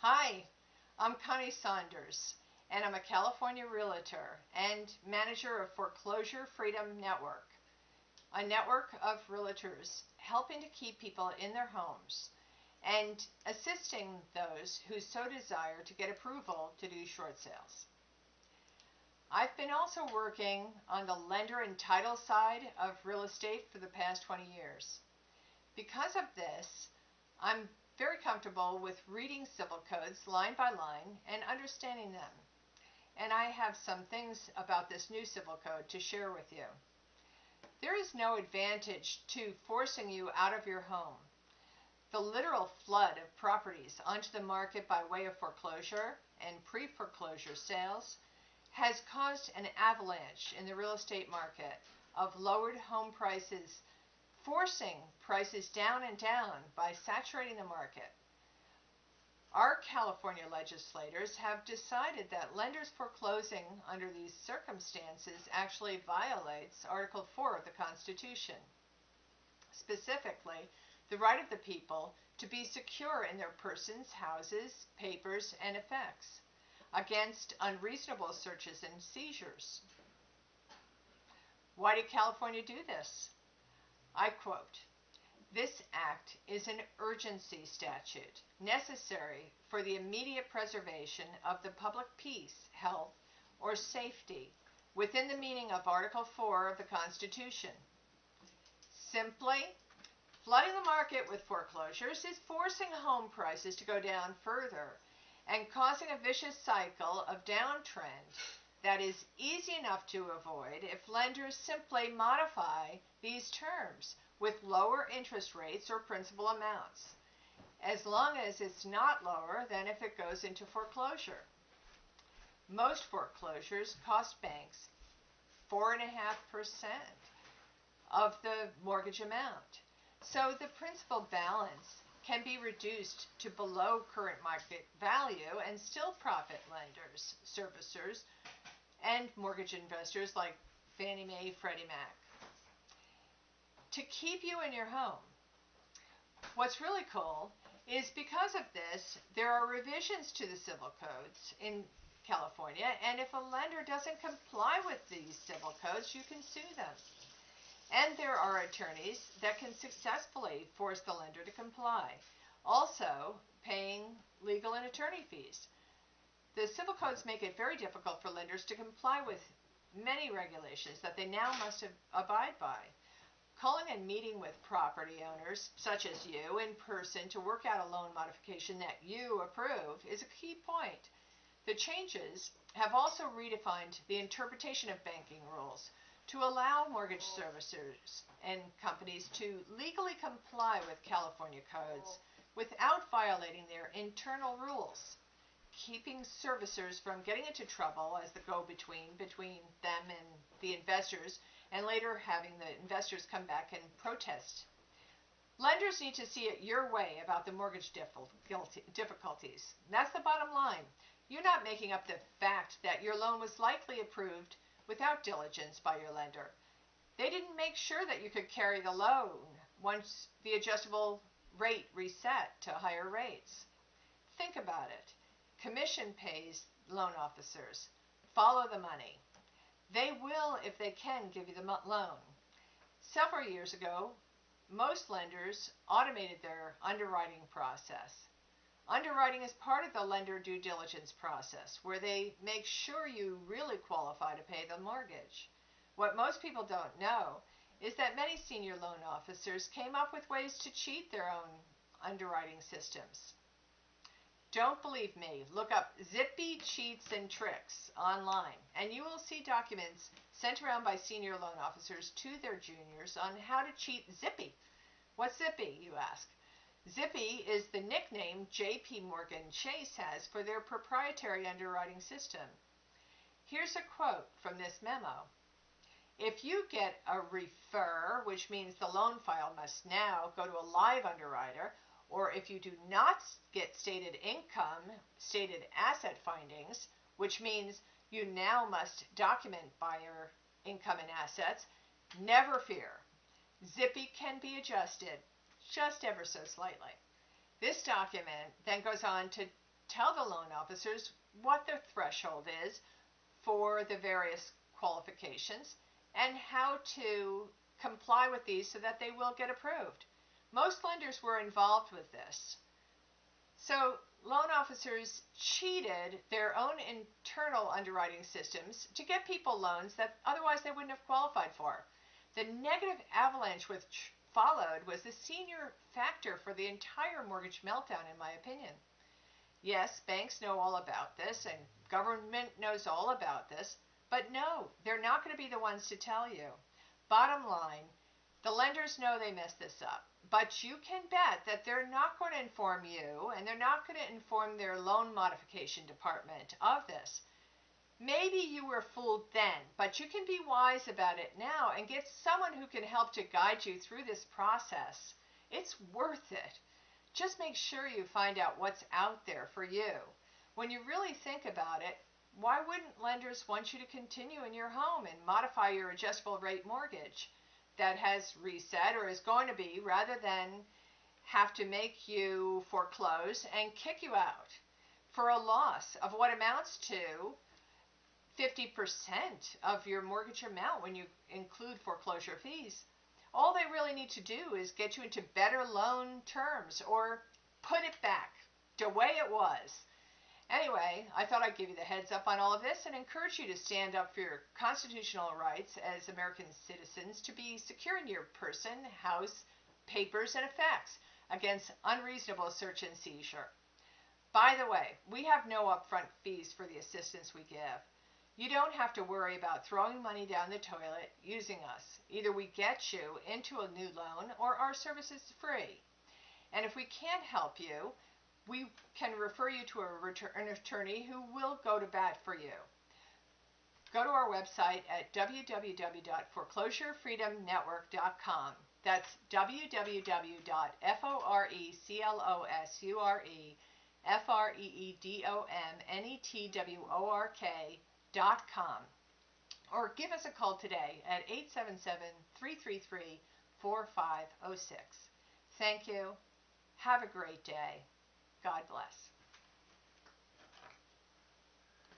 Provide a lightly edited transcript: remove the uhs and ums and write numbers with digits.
Hi, I'm Connie Saunders, and I'm a California realtor and manager of Foreclosure Freedom Network, a network of realtors helping to keep people in their homes and assisting those who so desire to get approval to do short sales. I've been also working on the lender and title side of real estate for the past 20 years. Because of this, I'm very comfortable with reading civil codes line by line and understanding them. And I have some things about this new civil code to share with you. There is no advantage to forcing you out of your home. The literal flood of properties onto the market by way of foreclosure and pre-foreclosure sales has caused an avalanche in the real estate market of lowered home prices, forcing prices down and down by saturating the market. Our California legislators have decided that lenders foreclosing under these circumstances actually violates Article 4 of the Constitution, specifically the right of the people to be secure in their persons, houses, papers, and effects against unreasonable searches and seizures. Why did California do this? I quote, "This act is an urgency statute necessary for the immediate preservation of the public peace, health, or safety within the meaning of Article 4 of the Constitution. Simply, flooding the market with foreclosures is forcing home prices to go down further and causing a vicious cycle of downtrend that is easy enough to avoid if lenders simply modify these terms with lower interest rates or principal amounts, as long as it's not lower than if it goes into foreclosure. Most foreclosures cost banks 4.5% of the mortgage amount, so the principal balance can be reduced to below current market value and still profit lenders, servicers, and mortgage investors like Fannie Mae, Freddie Mac. To keep you in your home. What's really cool is because of this, there are revisions to the civil codes in California, and if a lender doesn't comply with these civil codes, you can sue them. And there are attorneys that can successfully force the lender to comply, also paying legal and attorney fees. The civil codes make it very difficult for lenders to comply with many regulations that they now must abide by. Calling and meeting with property owners, such as you, in person to work out a loan modification that you approve is a key point. The changes have also redefined the interpretation of banking rules to allow mortgage servicers and companies to legally comply with California codes without violating their internal rules, keeping servicers from getting into trouble as the go-between between them and the investors, and later having the investors come back and protest. Lenders need to see it your way about the mortgage difficulties. That's the bottom line. You're not making up the fact that your loan was likely approved without diligence by your lender. They didn't make sure that you could carry the loan once the adjustable rate reset to higher rates. Think about it. Commission pays loan officers. Follow the money. They will, if they can, give you the loan. Several years ago, most lenders automated their underwriting process. Underwriting is part of the lender due diligence process, where they make sure you really qualify to pay the mortgage. What most people don't know is that many senior loan officers came up with ways to cheat their own underwriting systems. Don't believe me, look up Zippy Cheats and Tricks online, and you will see documents sent around by senior loan officers to their juniors on how to cheat Zippy. What's Zippy, you ask? Zippy is the nickname J.P. Morgan Chase has for their proprietary underwriting system. Here's a quote from this memo. "If you get a refer, which means the loan file must now go to a live underwriter, or if you do not get stated income, stated asset findings, which means you now must document buyer income and assets, never fear. Zippy can be adjusted just ever so slightly." This document then goes on to tell the loan officers what the threshold is for the various qualifications and how to comply with these so that they will get approved. Most lenders were involved with this. So loan officers cheated their own internal underwriting systems to get people loans that otherwise they wouldn't have qualified for. The negative avalanche which followed was the senior factor for the entire mortgage meltdown, in my opinion. Yes, banks know all about this and government knows all about this, but no, they're not going to be the ones to tell you. Bottom line, the lenders know they messed this up, but you can bet that they're not going to inform you and they're not going to inform their loan modification department of this. Maybe you were fooled then, but you can be wise about it now and get someone who can help to guide you through this process. It's worth it. Just make sure you find out what's out there for you. When you really think about it, why wouldn't lenders want you to continue in your home and modify your adjustable rate mortgage that has reset or is going to be, rather than have to make you foreclose and kick you out for a loss of what amounts to 50% of your mortgage amount when you include foreclosure fees? All they really need to do is get you into better loan terms or put it back the way it was. Anyway, I thought I'd give you the heads up on all of this and encourage you to stand up for your constitutional rights as American citizens to be secure in your person, house, papers, and effects against unreasonable search and seizure. By the way, we have no upfront fees for the assistance we give. You don't have to worry about throwing money down the toilet using us. Either we get you into a new loan or our service is free. And if we can't help you, we can refer you to an attorney who will go to bat for you. Go to our website at www.foreclosurefreedomnetwork.com. That's www.foreclosurefreedomnetwork.com. Or give us a call today at 877-333-4506. Thank you. Have a great day. God bless.